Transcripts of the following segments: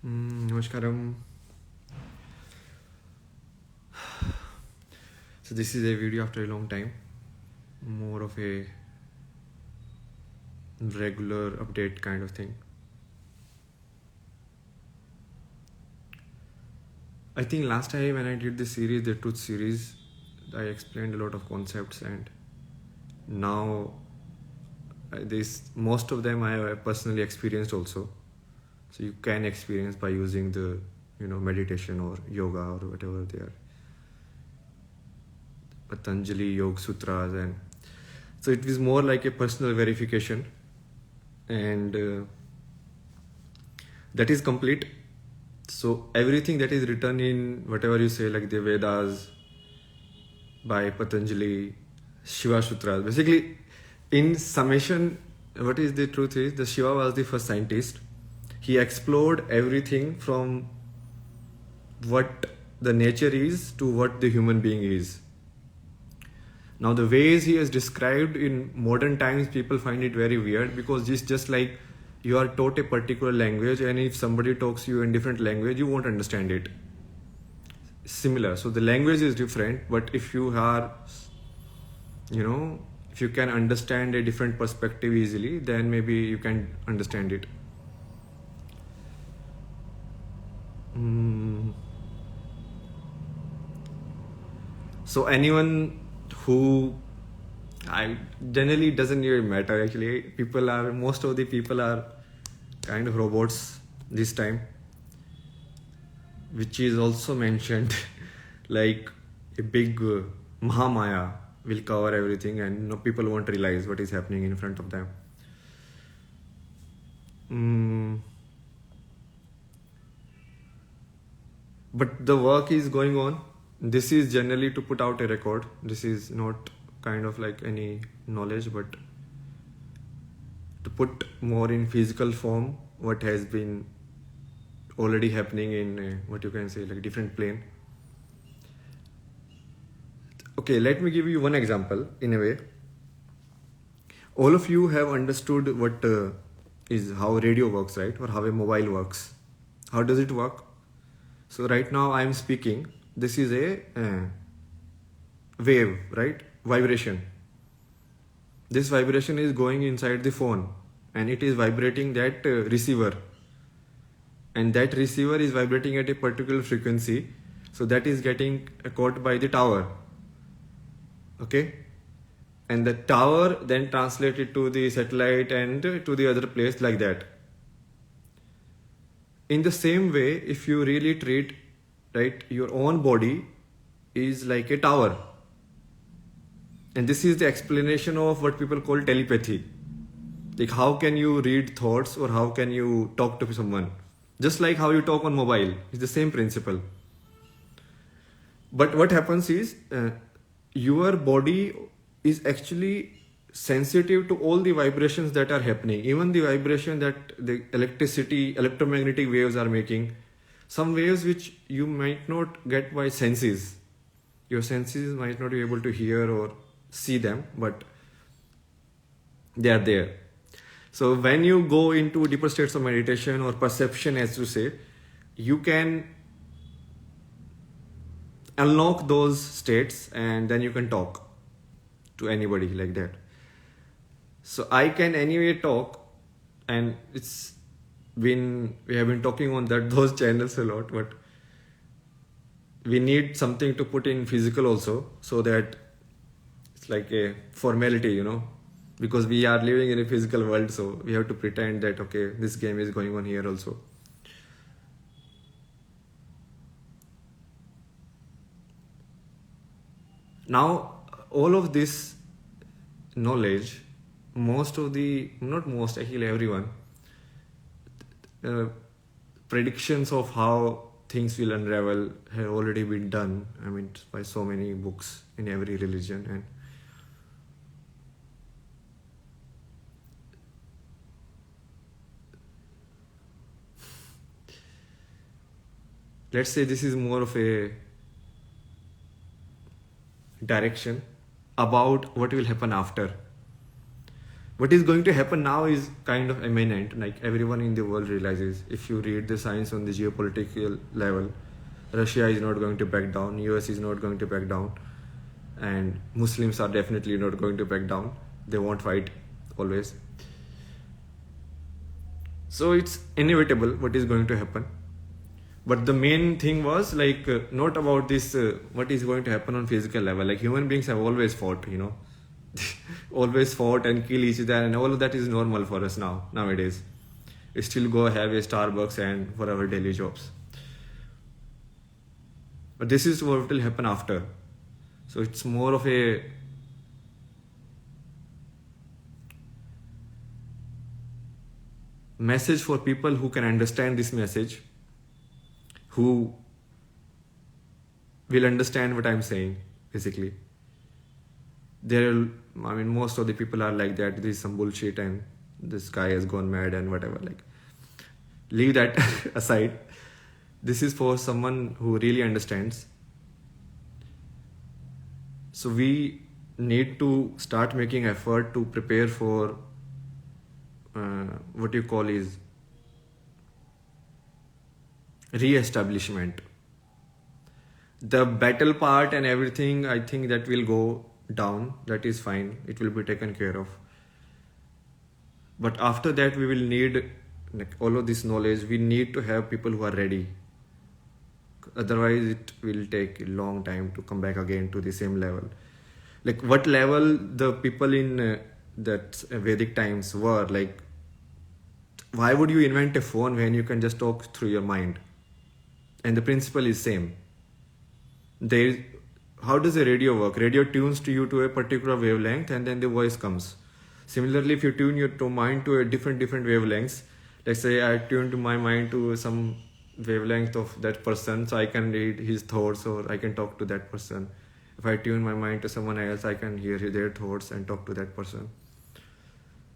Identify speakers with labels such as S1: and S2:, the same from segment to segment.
S1: Namaskaram. So this is a video after a long time, more of a regular update kind of thing. I think last time when I did this series, the truth series, I explained a lot of concepts, and now this most of them I have personally experienced also. So you can experience by using the meditation or yoga or whatever they are. Patanjali Yoga Sutras, and so it was more like a personal verification, and that is complete. So everything that is written in whatever you say, like the Vedas by Patanjali, Shiva Sutras, basically in summation, what is the truth is the Shiva was the first scientist. He explored everything from what the nature is to what the human being is. Now the ways he has described in modern times, people find it very weird, because it's just like you are taught a particular language, and if somebody talks to you in different language, you won't understand it. Similar. So the language is different, but if you are, if you can understand a different perspective easily, then maybe you can understand it. So anyone who I generally doesn't even matter actually. Most of the people are kind of robots this time, which is also mentioned like a big Mahamaya will cover everything, and people won't realize what is happening in front of them. But the work is going on. This is generally to put out a record. This is not kind of like any knowledge, but to put more in physical form what has been already happening in what you can say like different plane. Okay, let me give you one example. In a way, all of you have understood what is how radio works, right? Or how a mobile works. How does it work? So right now I am speaking. This is a wave, right? Vibration. This vibration is going inside the phone, and it is vibrating that receiver, and that receiver is vibrating at a particular frequency, so that is getting caught by the tower. Okay, and the tower then translates it to the satellite and to the other place, like that. In the same way, if you really treat, right, your own body is like a tower. And this is the explanation of what people call telepathy. Like how can you read thoughts, or how can you talk to someone? Just like how you talk on mobile, it's the same principle. But what happens is your body is actually sensitive to all the vibrations that are happening, even the vibration that the electromagnetic waves are making. Some waves which you might not get by senses. Your senses might not be able to hear or see them, but they are there. So when you go into deeper states of meditation or perception, as you say, you can unlock those states, and then you can talk to anybody like that. So I can anyway talk, and we have been talking on those channels a lot, but we need something to put in physical also, so that it's like a formality, because we are living in a physical world, so we have to pretend that okay, this game is going on here also. Now all of this knowledge, actually everyone, predictions of how things will unravel have already been done, by so many books in every religion. And let's say this is more of a direction about what will happen after. What is going to happen now is kind of imminent. Like everyone in the world realizes, if you read the science on the geopolitical level, Russia is not going to back down, US is not going to back down, and Muslims are definitely not going to back down. They won't fight always. So it's inevitable what is going to happen. But the main thing was like not about this what is going to happen on physical level. Like human beings have always fought, you know, always fought and kill each other, and all of that is normal for us nowadays. We still go have a Starbucks and for our daily jobs. But this is what will happen after. So it's more of a message for people who can understand this message, who will understand what I'm saying, basically. Most of the people are like that, this is some bullshit and this guy has gone mad and whatever. Like, leave that aside. This is for someone who really understands. So we need to start making effort to prepare for what you call is re-establishment. The battle part and everything, I think that will go down. That is fine. It will be taken care of. But after that, we will need like all of this knowledge. We need to have people who are ready. Otherwise, it will take a long time to come back again to the same level. Like what level the people in that Vedic times were, like, why would you invent a phone when you can just talk through your mind? And the principle is same. How does a radio work? Radio tunes to you to a particular wavelength and then the voice comes. Similarly, if you tune your mind to a different wavelengths, let's say I tune to my mind to some wavelength of that person, so I can read his thoughts or I can talk to that person. If I tune my mind to someone else, I can hear their thoughts and talk to that person.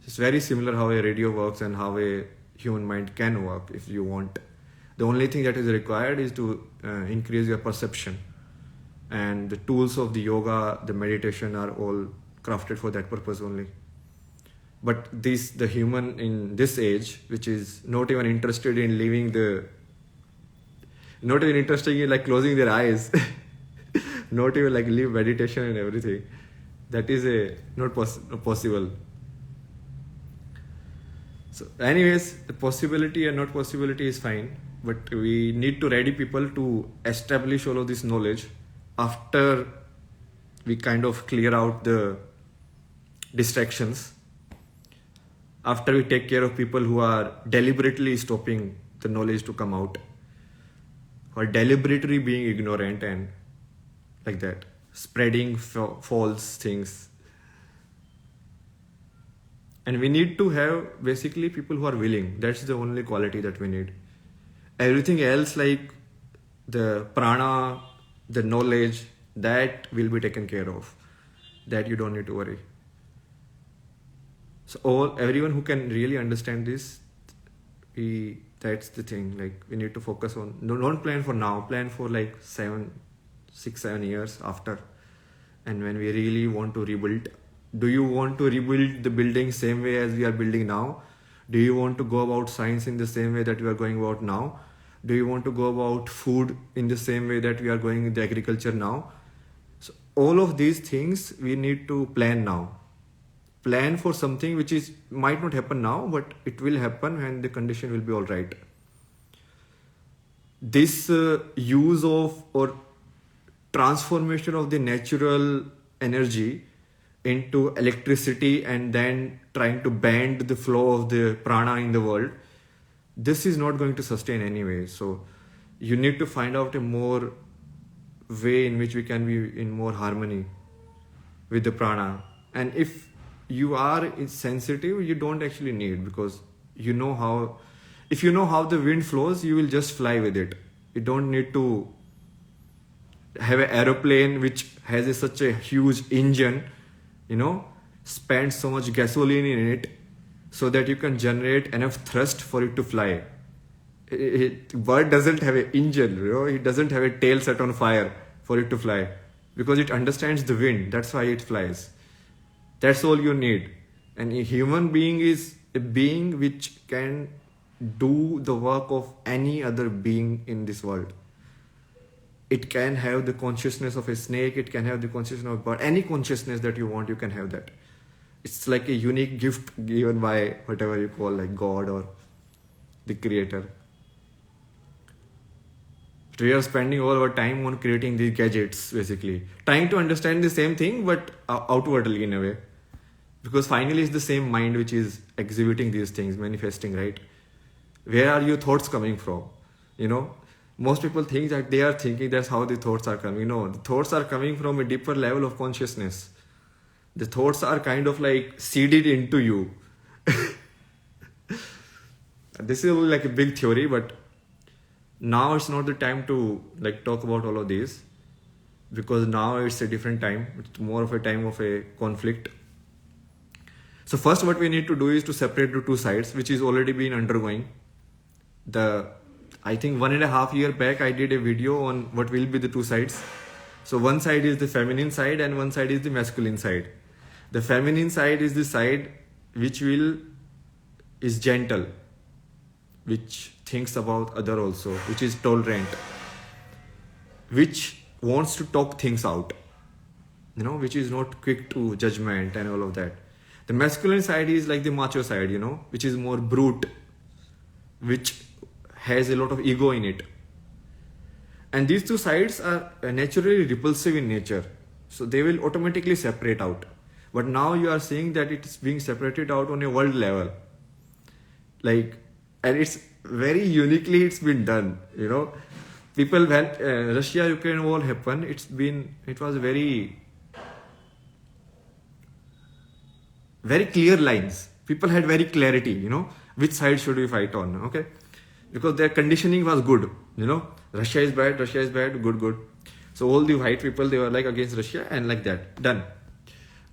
S1: It's very similar how a radio works and how a human mind can work if you want. The only thing that is required is to increase your perception. And the tools of the yoga, the meditation are all crafted for that purpose only. But the human in this age, which is not even interested in not even interested in like closing their eyes, not even like leave meditation and everything, that is not possible. So anyways, the possibility and not possibility is fine, but we need to ready people to establish all of this knowledge after we kind of clear out the distractions, after we take care of people who are deliberately stopping the knowledge to come out, who are deliberately being ignorant and like that, spreading false things. And we need to have basically people who are willing. That's the only quality that we need. Everything else like the prana, the knowledge, that will be taken care of. That you don't need to worry. So everyone who can really understand this, that's the thing. Like we need to focus on, don't plan for now, plan for like 6-7 years after. And when we really want to rebuild, do you want to rebuild the building same way as we are building now? Do you want to go about science in the same way that we are going about now? Do you want to go about food in the same way that we are going in the agriculture now? So all of these things we need to plan now. Plan for something which might not happen now, but it will happen when the condition will be all right. This use of or transformation of the natural energy into electricity and then trying to bend the flow of the prana in the world, this is not going to sustain anyway. So you need to find out a more way in which we can be in more harmony with the prana. And if you are sensitive, you don't actually need, because if you know how the wind flows, you will just fly with it. You don't need to have an aeroplane which has such a huge engine, spend so much gasoline in it so that you can generate enough thrust for it to fly. Bird doesn't have an engine, it doesn't have a tail set on fire for it to fly, because it understands the wind. That's why it flies. That's all you need. And a human being is a being which can do the work of any other being in this world. It can have the consciousness of a snake, it can have the consciousness of bird, any consciousness that you want, you can have that. It's like a unique gift given by whatever you call like God or the creator. We are spending all our time on creating these gadgets, basically trying to understand the same thing but outwardly in a way, because finally it's the same mind which is exhibiting these things, manifesting, right? Where are your thoughts coming from? Most people think that they are thinking that's how the thoughts are coming. No, the thoughts are coming from a deeper level of consciousness. The thoughts are kind of like seeded into you. This is like a big theory, but now it's not the time to like talk about all of these, because now it's a different time. It's more of a time of a conflict. So first what we need to do is to separate the two sides, which is already been undergoing. I think 1.5 years back I did a video on what will be the two sides. So one side is the feminine side and one side is the masculine side. The feminine side is the side which is gentle, which thinks about other also, which is tolerant, which wants to talk things out, which is not quick to judgment and all of that. The masculine side is like the macho side, which is more brute, which has a lot of ego in it. And these two sides are naturally repulsive in nature, so they will automatically separate out. But now you are seeing that it's being separated out on a world level, and it's very uniquely it's been done. People, when Russia-Ukraine war happened, it was very very clear lines. People had very clarity, which side should we fight on, okay? Because their conditioning was good, Russia is bad, good. So all the white people, they were like against Russia and like that, done.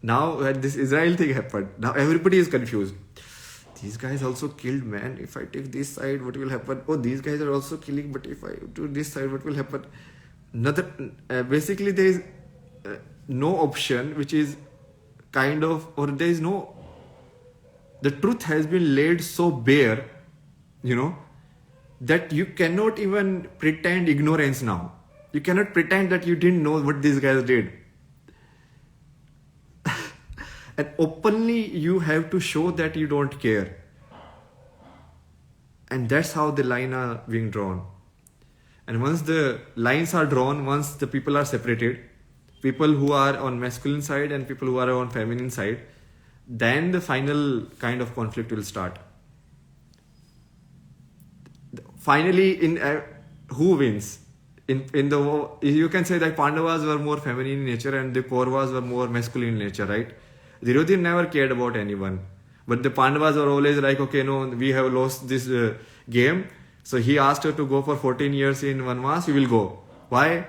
S1: Now when this Israel thing happened, now everybody is confused. These guys also killed, man. If I take this side, what will happen? Oh, these guys are also killing, but if I do this side, what will happen? Basically there is no option which is there is no, the truth has been laid so bare, that you cannot even pretend ignorance now. You cannot pretend that you didn't know what these guys did. And openly you have to show that you don't care. And that's how the lines are being drawn. And once the lines are drawn, once the people are separated, people who are on masculine side and people who are on feminine side, then the final kind of conflict will start. Finally, who wins? In the war, you can say that Pandavas were more feminine in nature and the Kauravas were more masculine in nature, right? Duryodhan never cared about anyone. But the Pandavas were always like, okay, no, we have lost this game. So he asked her to go for 14 years in Vanvas, we will go. Why?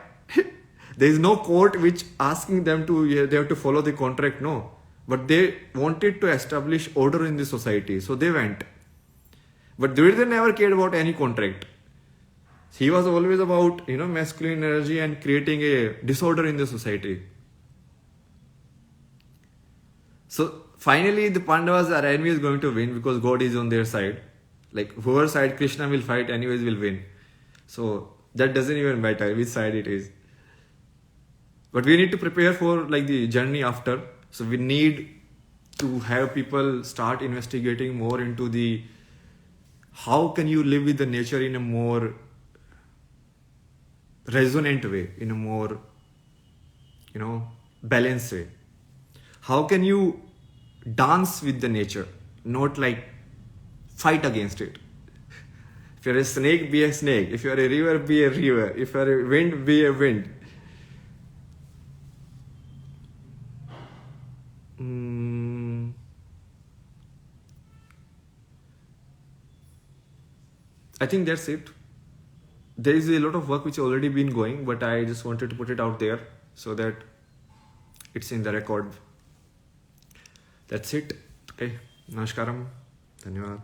S1: There is no court which asking them to, they have to follow the contract, no. But they wanted to establish order in the society, so they went. But Duryodhan never cared about any contract. He was always about, masculine energy and creating a disorder in the society. So finally the Pandavas, our enemy, is going to win because God is on their side. Like whoever side Krishna will fight, anyways will win. So that doesn't even matter which side it is. But we need to prepare for like the journey after. So we need to have people start investigating more into the how can you live with the nature in a more resonant way, in a more, balanced way. How can you dance with the nature, not like fight against it? If you're a snake, be a snake. If you're a river, be a river. If you're a wind, be a wind. I think that's it. There is a lot of work which has already been going, but I just wanted to put it out there so that it's in the record. That's it. Okay. Namaskaram. Dhanyawad.